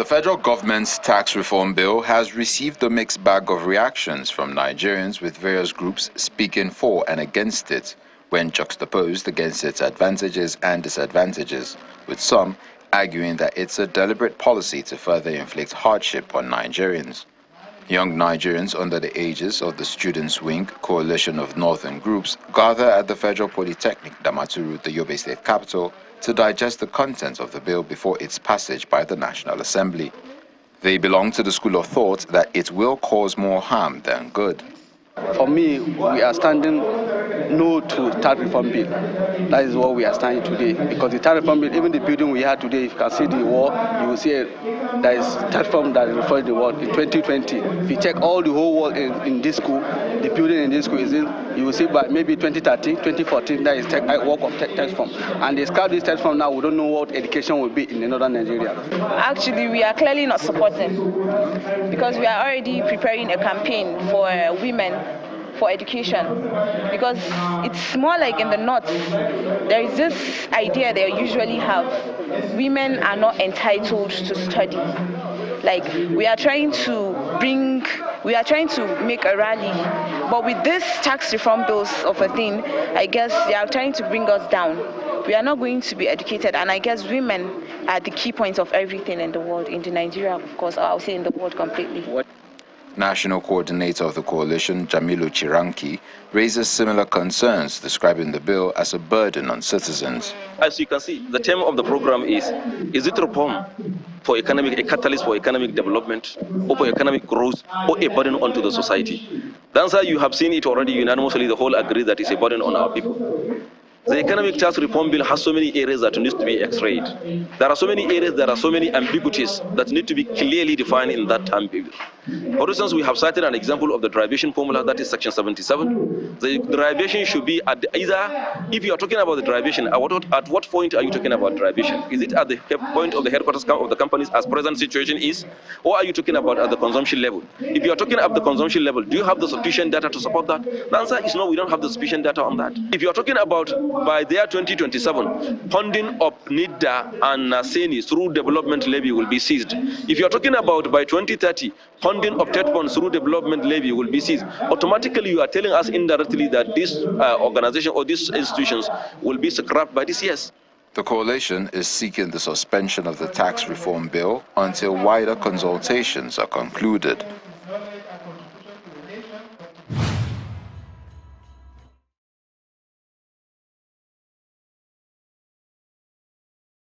The federal government's tax reform bill has received a mixed bag of reactions from Nigerians, with various groups speaking for and against it when juxtaposed against its advantages and disadvantages, with some arguing that it's a deliberate policy to further inflict hardship on Nigerians. Young Nigerians under the aegis of the Students' Wing coalition of northern groups gather at the Federal Polytechnic Damaturu, the Yobe State capital, to digest the contents of the bill before its passage by the National Assembly. They belong to the school of thought that it will cause more harm than good. For me, we are standing no to tax reform bill. That is what we are standing today. Because the tax reform bill, even the building we had today, if you can see the wall, you will see there is tax reform that refers the wall in 2020. If you check all the whole wall in this school, the building in this school is in, you will see by maybe 2013, 2014, that is work of tax reform. And they scrap this tax reform now, we don't know what education will be in northern Nigeria. Actually, we are clearly not supporting, because we are already preparing a campaign for women for education, because it's more like in the north there is this idea they usually have: women are not entitled to study. Like, we are trying to make a rally, but with this tax reform bills of a thing, I guess they are trying to bring us down. We are not going to be educated, and I guess women are the key points of everything in the world, in Nigeria, of course, or I'll say in the world completely. National coordinator of the coalition, Jamilu Chiranki, raises similar concerns, describing the bill as a burden on citizens. As you can see, the theme of the program is it reform for a catalyst for economic development, or for economic growth, or a burden onto the society? The answer, you have seen it already unanimously, the whole agree that it's a burden on our people. The economic tax reform bill has so many areas that needs to be x-rayed. There are so many areas, there are so many ambiguities that need to be clearly defined in that time period. For instance, we have cited an example of the derivation formula, that is section 77. The derivation should be at either, if you are talking about the derivation, at what point are you talking about derivation? Is it at the point of the headquarters of the companies as present situation is, or are you talking about at the consumption level? If you are talking at the consumption level, do you have the sufficient data to support that? The answer is no, we don't have the sufficient data on that. If you are talking about by the year 2027, funding of NIDA and SENI through development levy will be seized. If you are talking about by 2030, funding of TED bonds through development levy will be seized. Automatically, you are telling us indirectly that this organization or these institutions will be scrapped by this year. The coalition is seeking the suspension of the tax reform bill until wider consultations are concluded.